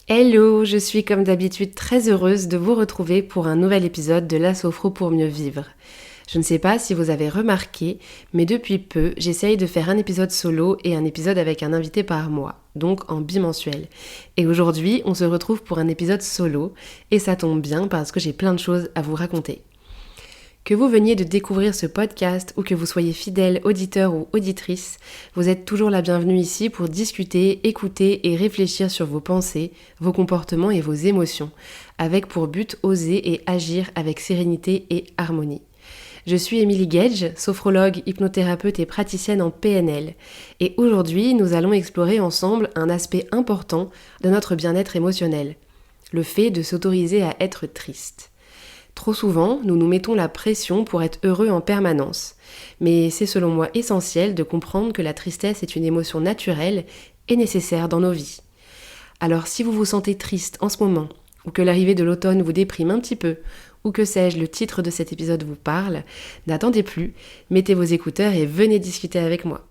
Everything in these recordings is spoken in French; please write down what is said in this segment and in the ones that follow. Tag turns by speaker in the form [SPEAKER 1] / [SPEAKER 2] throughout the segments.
[SPEAKER 1] Hello, je suis comme d'habitude très heureuse de vous retrouver pour un nouvel épisode de La Sophro pour mieux vivre. Je ne sais pas si vous avez remarqué, mais depuis peu, j'essaye de faire un épisode solo et un épisode avec un invité par mois, donc en bimensuel. Et aujourd'hui, on se retrouve pour un épisode solo, et ça tombe bien parce que j'ai plein de choses à vous raconter. Que vous veniez de découvrir ce podcast ou que vous soyez fidèle auditeur ou auditrice, vous êtes toujours la bienvenue ici pour discuter, écouter et réfléchir sur vos pensées, vos comportements et vos émotions, avec pour but oser et agir avec sérénité et harmonie. Je suis Émilie Gage, sophrologue, hypnothérapeute et praticienne en PNL. Et aujourd'hui, nous allons explorer ensemble un aspect important de notre bien-être émotionnel, le fait de s'autoriser à être triste. Trop souvent, nous nous mettons la pression pour être heureux en permanence. Mais c'est selon moi essentiel de comprendre que la tristesse est une émotion naturelle et nécessaire dans nos vies. Alors si vous vous sentez triste en ce moment, ou que l'arrivée de l'automne vous déprime un petit peu, ou que sais-je, le titre de cet épisode vous parle, n'attendez plus, mettez vos écouteurs et venez discuter avec moi.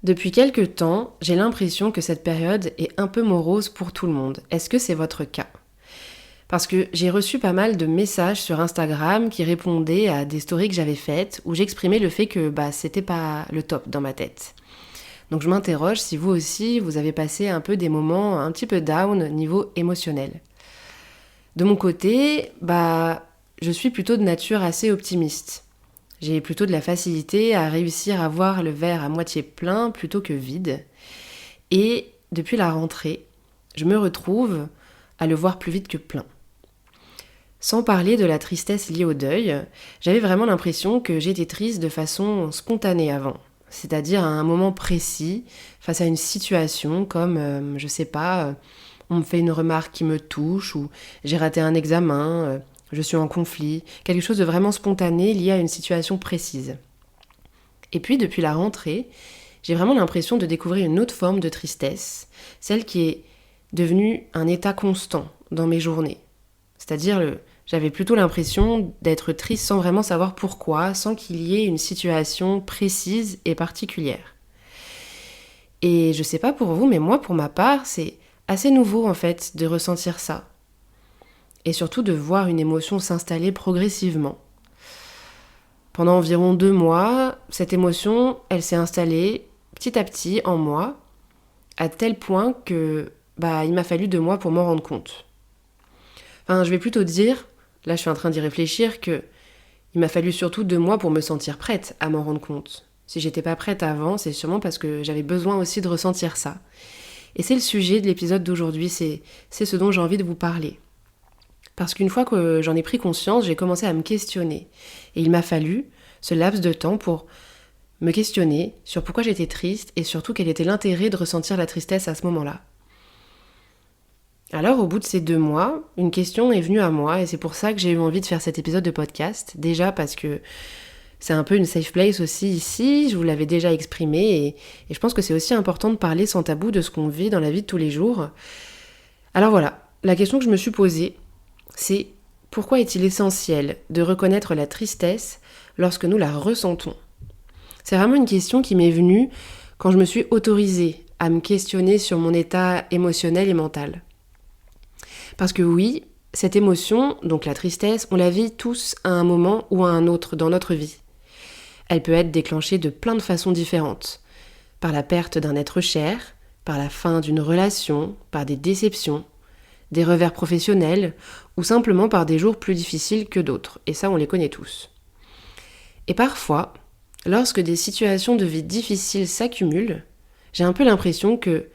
[SPEAKER 1] Depuis quelques temps, j'ai l'impression que cette période est un peu morose pour tout le monde. Est-ce que c'est votre cas ? Parce que j'ai reçu pas mal de messages sur Instagram qui répondaient à des stories que j'avais faites où j'exprimais le fait que c'était pas le top dans ma tête. Donc je m'interroge si vous aussi, vous avez passé un peu des moments un petit peu down niveau émotionnel. De mon côté, je suis plutôt de nature assez optimiste. J'ai plutôt de la facilité à réussir à voir le verre à moitié plein plutôt que vide. Et depuis la rentrée, je me retrouve à le voir plus vite que plein. Sans parler de la tristesse liée au deuil, j'avais vraiment l'impression que j'étais triste de façon spontanée avant. C'est-à-dire à un moment précis, face à une situation comme, on me fait une remarque qui me touche, ou j'ai raté un examen, je suis en conflit, quelque chose de vraiment spontané lié à une situation précise. Et puis depuis la rentrée, j'ai vraiment l'impression de découvrir une autre forme de tristesse, celle qui est devenue un état constant dans mes journées. C'est-à-dire, j'avais plutôt l'impression d'être triste sans vraiment savoir pourquoi, sans qu'il y ait une situation précise et particulière. Et je sais pas pour vous, mais moi, pour ma part, c'est assez nouveau en fait de ressentir ça. Et surtout de voir une émotion s'installer progressivement. Pendant environ 2 mois, cette émotion, elle s'est installée petit à petit en moi, à tel point que il m'a fallu 2 mois pour m'en rendre compte. Enfin, je vais plutôt dire, là je suis en train d'y réfléchir, que il m'a fallu surtout 2 mois pour me sentir prête à m'en rendre compte. Si j'étais pas prête avant, c'est sûrement parce que j'avais besoin aussi de ressentir ça. Et c'est le sujet de l'épisode d'aujourd'hui, c'est ce dont j'ai envie de vous parler. Parce qu'une fois que j'en ai pris conscience, j'ai commencé à me questionner. Et il m'a fallu ce laps de temps pour me questionner sur pourquoi j'étais triste et surtout quel était l'intérêt de ressentir la tristesse à ce moment-là. Alors, au bout de ces 2 mois, une question est venue à moi et c'est pour ça que j'ai eu envie de faire cet épisode de podcast. Déjà parce que c'est un peu une safe place aussi ici, je vous l'avais déjà exprimé et je pense que c'est aussi important de parler sans tabou de ce qu'on vit dans la vie de tous les jours. Alors voilà, la question que je me suis posée, c'est pourquoi est-il essentiel de reconnaître la tristesse lorsque nous la ressentons ? C'est vraiment une question qui m'est venue quand je me suis autorisée à me questionner sur mon état émotionnel et mental. Parce que oui, cette émotion, donc la tristesse, on la vit tous à un moment ou à un autre dans notre vie. Elle peut être déclenchée de plein de façons différentes. Par la perte d'un être cher, par la fin d'une relation, par des déceptions, des revers professionnels ou simplement par des jours plus difficiles que d'autres. Et ça, on les connaît tous. Et parfois, lorsque des situations de vie difficiles s'accumulent, j'ai un peu l'impression que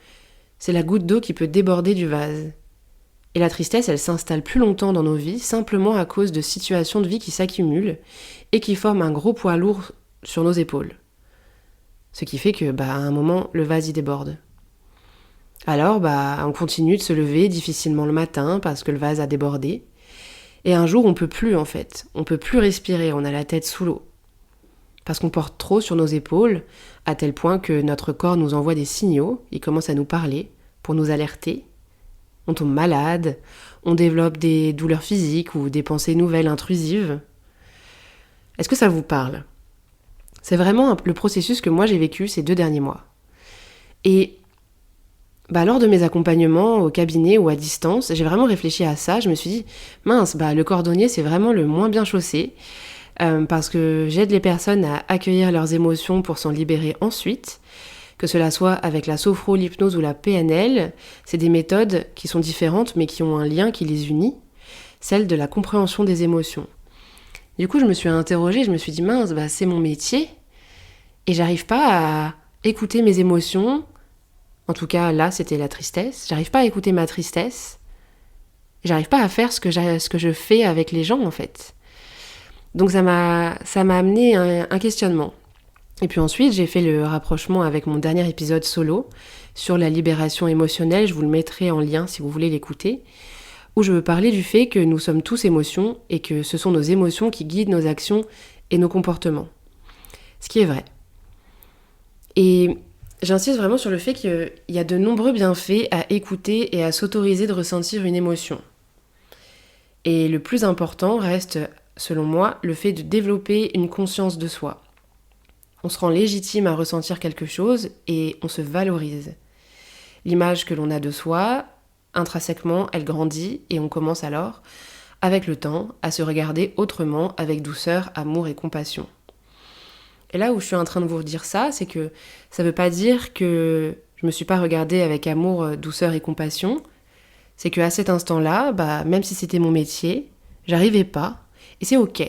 [SPEAKER 1] c'est la goutte d'eau qui peut déborder du vase. Et la tristesse, elle s'installe plus longtemps dans nos vies, simplement à cause de situations de vie qui s'accumulent et qui forment un gros poids lourd sur nos épaules. Ce qui fait que, à un moment, le vase y déborde. Alors, on continue de se lever difficilement le matin parce que le vase a débordé. Et un jour, on peut plus en fait. On peut plus respirer, on a la tête sous l'eau. Parce qu'on porte trop sur nos épaules, à tel point que notre corps nous envoie des signaux, il commence à nous parler pour nous alerter. On tombe malade, on développe des douleurs physiques ou des pensées nouvelles intrusives. Est-ce que ça vous parle ? C'est vraiment le processus que moi j'ai vécu ces 2 derniers mois. Et lors de mes accompagnements au cabinet ou à distance, j'ai vraiment réfléchi à ça. Je me suis dit, mince, le cordonnier, c'est vraiment le moins bien chaussé. Parce que j'aide les personnes à accueillir leurs émotions pour s'en libérer ensuite. Que cela soit avec la sophro, l'hypnose ou la PNL, c'est des méthodes qui sont différentes mais qui ont un lien qui les unit, celle de la compréhension des émotions. Du coup, je me suis interrogée, je me suis dit, mince, c'est mon métier et j'arrive pas à écouter mes émotions. En tout cas, là, c'était la tristesse. J'arrive pas à écouter ma tristesse. J'arrive pas à faire ce que je fais avec les gens, en fait. Donc ça m'a amené un questionnement. Et puis ensuite, j'ai fait le rapprochement avec mon dernier épisode solo sur la libération émotionnelle. Je vous le mettrai en lien si vous voulez l'écouter. Où je veux parler du fait que nous sommes tous émotions et que ce sont nos émotions qui guident nos actions et nos comportements. Ce qui est vrai. Et j'insiste vraiment sur le fait qu'il y a de nombreux bienfaits à écouter et à s'autoriser de ressentir une émotion. Et le plus important reste, selon moi, le fait de développer une conscience de soi. On se rend légitime à ressentir quelque chose et on se valorise. L'image que l'on a de soi, intrinsèquement, elle grandit et on commence alors, avec le temps, à se regarder autrement, avec douceur, amour et compassion. Et là où je suis en train de vous dire ça, c'est que ça ne veut pas dire que je ne me suis pas regardée avec amour, douceur et compassion. C'est qu'à cet instant-là, même si c'était mon métier, j'arrivais pas. Et c'est ok.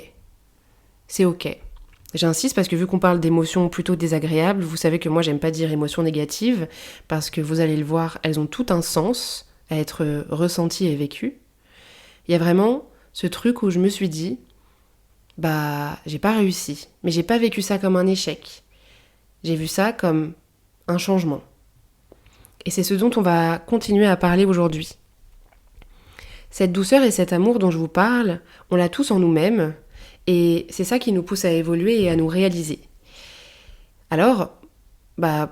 [SPEAKER 1] C'est ok. J'insiste parce que vu qu'on parle d'émotions plutôt désagréables, vous savez que moi j'aime pas dire émotions négatives, parce que vous allez le voir, elles ont tout un sens à être ressenties et vécues. Il y a vraiment ce truc où je me suis dit, j'ai pas réussi, mais j'ai pas vécu ça comme un échec. J'ai vu ça comme un changement. Et c'est ce dont on va continuer à parler aujourd'hui. Cette douceur et cet amour dont je vous parle, on l'a tous en nous-mêmes, et c'est ça qui nous pousse à évoluer et à nous réaliser. Alors,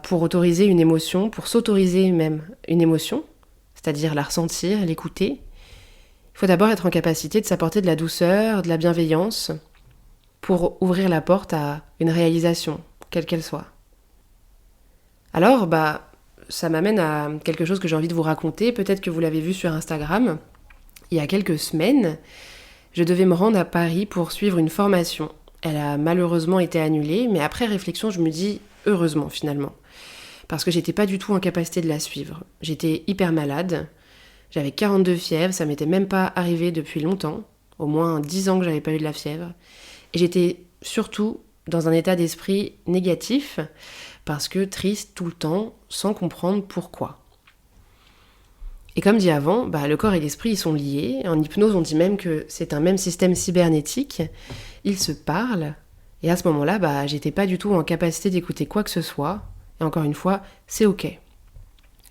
[SPEAKER 1] pour autoriser une émotion, pour s'autoriser même une émotion, c'est-à-dire la ressentir, l'écouter, il faut d'abord être en capacité de s'apporter de la douceur, de la bienveillance, pour ouvrir la porte à une réalisation, quelle qu'elle soit. Alors, ça m'amène à quelque chose que j'ai envie de vous raconter. Peut-être que vous l'avez vu sur Instagram. Il y a quelques semaines, je devais me rendre à Paris pour suivre une formation. Elle a malheureusement été annulée, mais après réflexion, je me dis heureusement finalement. Parce que j'étais pas du tout en capacité de la suivre. J'étais hyper malade. J'avais 42 fièvres, ça m'était même pas arrivé depuis longtemps. Au moins 10 ans que j'avais pas eu de la fièvre. Et j'étais surtout dans un état d'esprit négatif, parce que triste tout le temps, sans comprendre pourquoi. Et comme dit avant, le corps et l'esprit ils sont liés. En hypnose, on dit même que c'est un même système cybernétique. Ils se parlent. Et à ce moment-là, j'étais pas du tout en capacité d'écouter quoi que ce soit. Et encore une fois, c'est ok.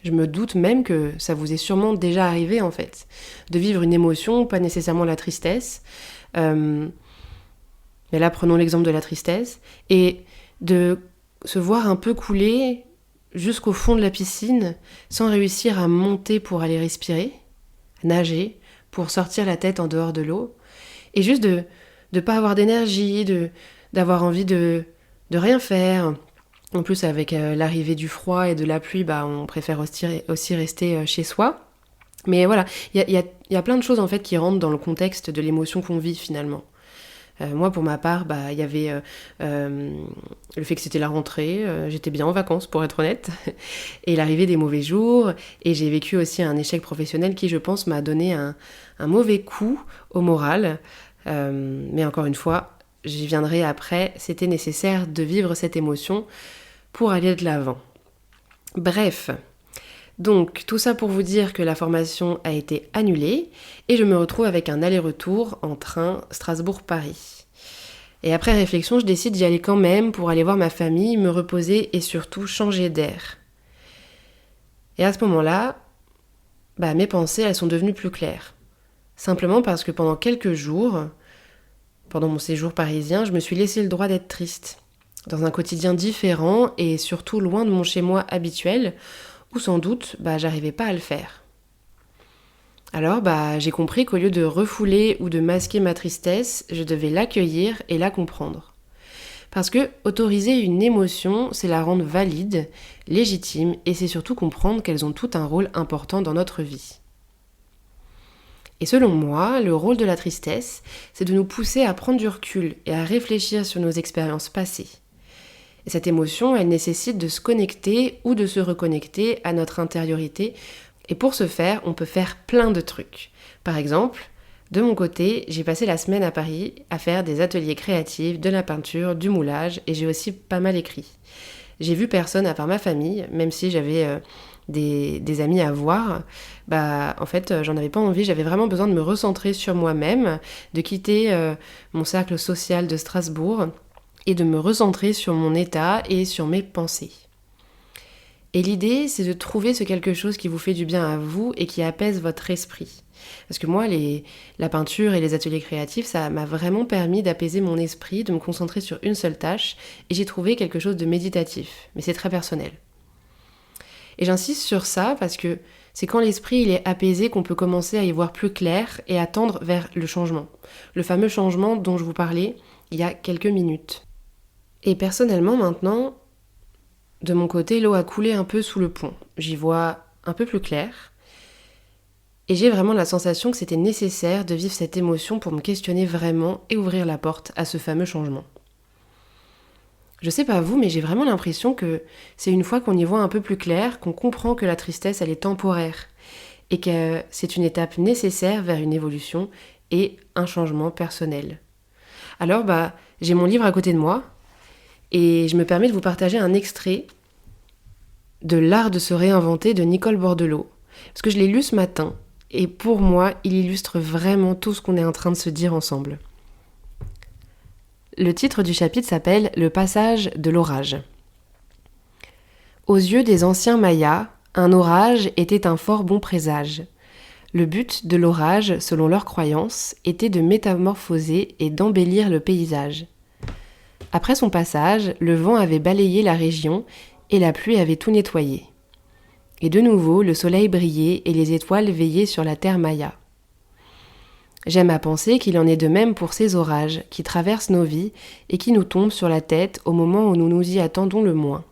[SPEAKER 1] Je me doute même que ça vous est sûrement déjà arrivé en fait, de vivre une émotion, pas nécessairement la tristesse. Mais là, prenons l'exemple de la tristesse. Et de se voir un peu couler jusqu'au fond de la piscine sans réussir à monter pour aller respirer, nager, pour sortir la tête en dehors de l'eau. Et juste de ne pas avoir d'énergie, d'avoir envie de rien faire. En plus, avec l'arrivée du froid et de la pluie, on préfère aussi rester chez soi. Mais voilà, il y a plein de choses en fait qui rentrent dans le contexte de l'émotion qu'on vit finalement. Moi, pour ma part, il y avait le fait que c'était la rentrée, j'étais bien en vacances pour être honnête, et l'arrivée des mauvais jours, et j'ai vécu aussi un échec professionnel qui, je pense, m'a donné un mauvais coup au moral. Mais encore une fois, j'y viendrai après, c'était nécessaire de vivre cette émotion pour aller de l'avant. Bref, donc tout ça pour vous dire que la formation a été annulée et je me retrouve avec un aller-retour en train Strasbourg-Paris. Et après réflexion, je décide d'y aller quand même pour aller voir ma famille, me reposer et surtout changer d'air. Et à ce moment-là, mes pensées, elles sont devenues plus claires. Simplement parce que pendant quelques jours, pendant mon séjour parisien, je me suis laissé le droit d'être triste. Dans un quotidien différent et surtout loin de mon chez-moi habituel, où sans doute, j'arrivais pas à le faire. Alors, j'ai compris qu'au lieu de refouler ou de masquer ma tristesse, je devais l'accueillir et la comprendre. Parce que autoriser une émotion, c'est la rendre valide, légitime, et c'est surtout comprendre qu'elles ont tout un rôle important dans notre vie. Et selon moi, le rôle de la tristesse, c'est de nous pousser à prendre du recul et à réfléchir sur nos expériences passées. Et cette émotion, elle nécessite de se connecter ou de se reconnecter à notre intériorité. Et pour ce faire, on peut faire plein de trucs. Par exemple, de mon côté, j'ai passé la semaine à Paris à faire des ateliers créatifs, de la peinture, du moulage, et j'ai aussi pas mal écrit. J'ai vu personne à part ma famille, même si j'avais des amis à voir, en fait, j'en avais pas envie, j'avais vraiment besoin de me recentrer sur moi-même, de quitter mon cercle social de Strasbourg et de me recentrer sur mon état et sur mes pensées. Et l'idée, c'est de trouver ce quelque chose qui vous fait du bien à vous et qui apaise votre esprit. Parce que moi, la peinture et les ateliers créatifs, ça m'a vraiment permis d'apaiser mon esprit, de me concentrer sur une seule tâche, et j'ai trouvé quelque chose de méditatif, mais c'est très personnel. Et j'insiste sur ça parce que c'est quand l'esprit il est apaisé qu'on peut commencer à y voir plus clair et à tendre vers le changement. Le fameux changement dont je vous parlais il y a quelques minutes. Et personnellement maintenant, de mon côté, l'eau a coulé un peu sous le pont. J'y vois un peu plus clair. Et j'ai vraiment la sensation que c'était nécessaire de vivre cette émotion pour me questionner vraiment et ouvrir la porte à ce fameux changement. Je sais pas vous, mais j'ai vraiment l'impression que c'est une fois qu'on y voit un peu plus clair, qu'on comprend que la tristesse, elle est temporaire et que c'est une étape nécessaire vers une évolution et un changement personnel. Alors, j'ai mon livre à côté de moi et je me permets de vous partager un extrait de L'art de se réinventer de Nicole Bordelot. Parce que je l'ai lu ce matin et pour moi, il illustre vraiment tout ce qu'on est en train de se dire ensemble. Le titre du chapitre s'appelle « Le passage de l'orage ». Aux yeux des anciens Mayas, un orage était un fort bon présage. Le but de l'orage, selon leur croyance, était de métamorphoser et d'embellir le paysage. Après son passage, le vent avait balayé la région et la pluie avait tout nettoyé. Et de nouveau, le soleil brillait et les étoiles veillaient sur la terre maya. J'aime à penser qu'il en est de même pour ces orages qui traversent nos vies et qui nous tombent sur la tête au moment où nous nous y attendons le moins.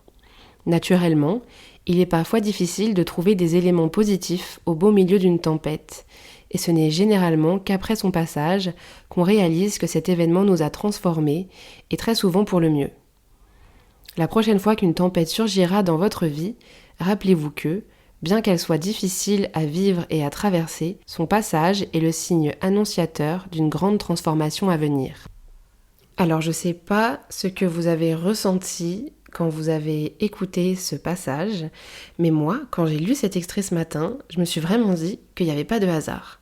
[SPEAKER 1] Naturellement, il est parfois difficile de trouver des éléments positifs au beau milieu d'une tempête, et ce n'est généralement qu'après son passage qu'on réalise que cet événement nous a transformés, et très souvent pour le mieux. La prochaine fois qu'une tempête surgira dans votre vie, rappelez-vous que, bien qu'elle soit difficile à vivre et à traverser, son passage est le signe annonciateur d'une grande transformation à venir. Alors je ne sais pas ce que vous avez ressenti quand vous avez écouté ce passage, mais moi, quand j'ai lu cet extrait ce matin, je me suis vraiment dit qu'il n'y avait pas de hasard.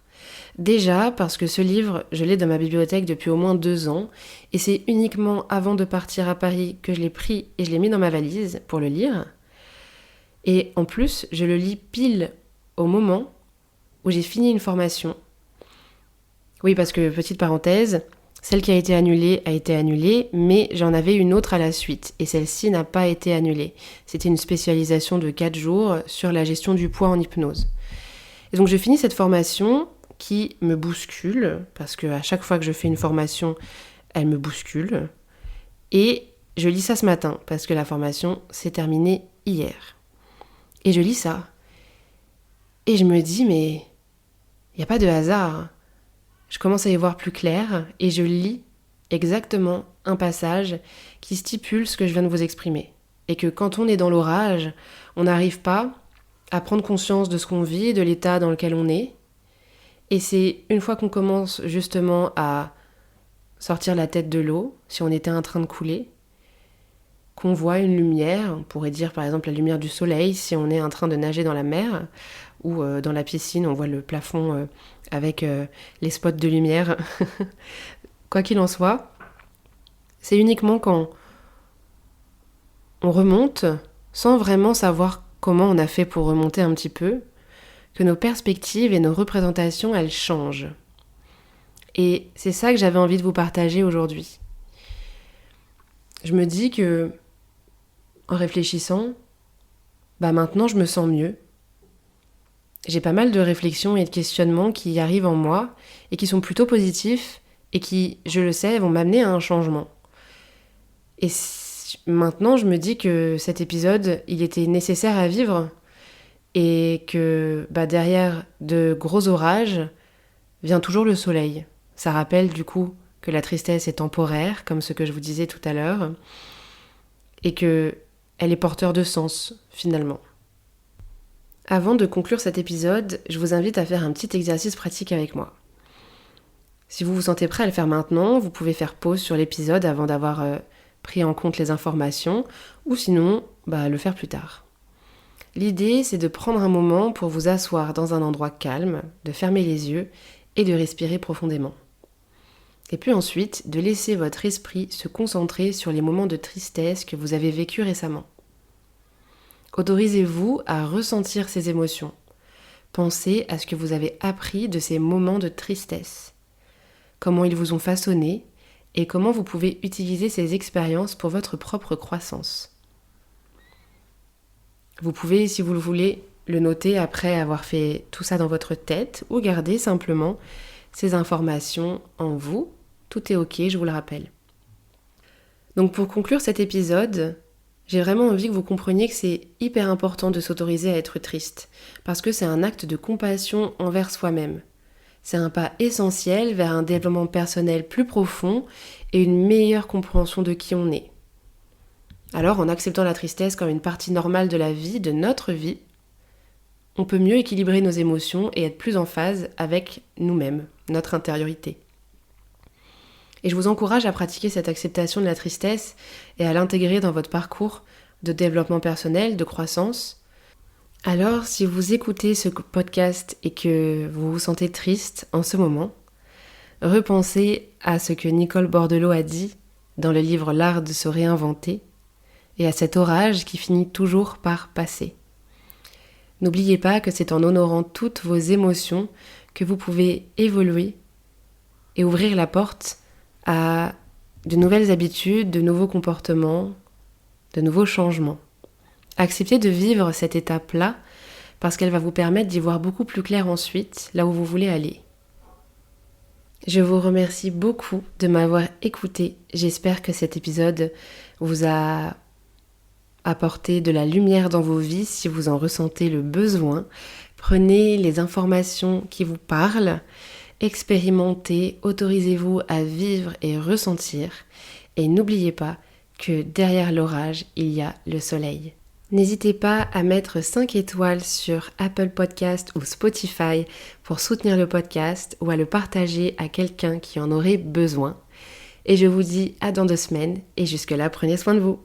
[SPEAKER 1] Déjà parce que ce livre, je l'ai dans ma bibliothèque depuis au moins 2 ans, et c'est uniquement avant de partir à Paris que je l'ai pris et je l'ai mis dans ma valise pour le lire. Et en plus, je le lis pile au moment où j'ai fini une formation. Oui, parce que, petite parenthèse, celle qui a été annulée, mais j'en avais une autre à la suite, et celle-ci n'a pas été annulée. C'était une spécialisation de 4 jours sur la gestion du poids en hypnose. Et donc je finis cette formation qui me bouscule, parce qu'à chaque fois que je fais une formation, elle me bouscule. Et je lis ça ce matin, parce que la formation s'est terminée hier. Et je lis ça. Et je me dis, mais il n'y a pas de hasard. Je commence à y voir plus clair et je lis exactement un passage qui stipule ce que je viens de vous exprimer. Et que quand on est dans l'orage, on n'arrive pas à prendre conscience de ce qu'on vit, de l'état dans lequel on est. Et c'est une fois qu'on commence justement à sortir la tête de l'eau, si on était en train de couler, qu'on voit une lumière, on pourrait dire par exemple la lumière du soleil si on est en train de nager dans la mer, ou dans la piscine on voit le plafond avec les spots de lumière. Quoi qu'il en soit, c'est uniquement quand on remonte, sans vraiment savoir comment on a fait pour remonter un petit peu, que nos perspectives et nos représentations, elles changent. Et c'est ça que j'avais envie de vous partager aujourd'hui. Je me dis que, en réfléchissant, maintenant je me sens mieux. J'ai pas mal de réflexions et de questionnements qui arrivent en moi et qui sont plutôt positifs et qui, je le sais, vont m'amener à un changement. Et maintenant, je me dis que cet épisode, il était nécessaire à vivre et que derrière de gros orages vient toujours le soleil. Ça rappelle du coup que la tristesse est temporaire, comme ce que je vous disais tout à l'heure, et que elle est porteur de sens, finalement. Avant de conclure cet épisode, je vous invite à faire un petit exercice pratique avec moi. Si vous vous sentez prêt à le faire maintenant, vous pouvez faire pause sur l'épisode avant d'avoir pris en compte les informations, ou sinon, le faire plus tard. L'idée, c'est de prendre un moment pour vous asseoir dans un endroit calme, de fermer les yeux et de respirer profondément. Et puis ensuite, de laisser votre esprit se concentrer sur les moments de tristesse que vous avez vécus récemment. Autorisez-vous à ressentir ces émotions. Pensez à ce que vous avez appris de ces moments de tristesse. Comment ils vous ont façonné et comment vous pouvez utiliser ces expériences pour votre propre croissance. Vous pouvez, si vous le voulez, le noter après avoir fait tout ça dans votre tête ou garder simplement ces informations en vous. Tout est ok, je vous le rappelle. Donc pour conclure cet épisode, j'ai vraiment envie que vous compreniez que c'est hyper important de s'autoriser à être triste, parce que c'est un acte de compassion envers soi-même. C'est un pas essentiel vers un développement personnel plus profond et une meilleure compréhension de qui on est. Alors, en acceptant la tristesse comme une partie normale de la vie, de notre vie, on peut mieux équilibrer nos émotions et être plus en phase avec nous-mêmes, notre intériorité. Et je vous encourage à pratiquer cette acceptation de la tristesse et à l'intégrer dans votre parcours de développement personnel, de croissance. Alors, si vous écoutez ce podcast et que vous vous sentez triste en ce moment, repensez à ce que Nicole Bordelot a dit dans le livre L'art de se réinventer et à cet orage qui finit toujours par passer. N'oubliez pas que c'est en honorant toutes vos émotions que vous pouvez évoluer et ouvrir la porte à de nouvelles habitudes, de nouveaux comportements, de nouveaux changements. Acceptez de vivre cette étape-là parce qu'elle va vous permettre d'y voir beaucoup plus clair ensuite, là où vous voulez aller. Je vous remercie beaucoup de m'avoir écouté. J'espère que cet épisode vous a apporté de la lumière dans vos vies si vous en ressentez le besoin. Prenez les informations qui vous parlent, expérimentez, autorisez-vous à vivre et ressentir. Et n'oubliez pas que derrière l'orage, il y a le soleil. N'hésitez pas à mettre 5 étoiles sur Apple Podcast ou Spotify pour soutenir le podcast ou à le partager à quelqu'un qui en aurait besoin. Et je vous dis à dans 2 semaines et jusque-là, prenez soin de vous.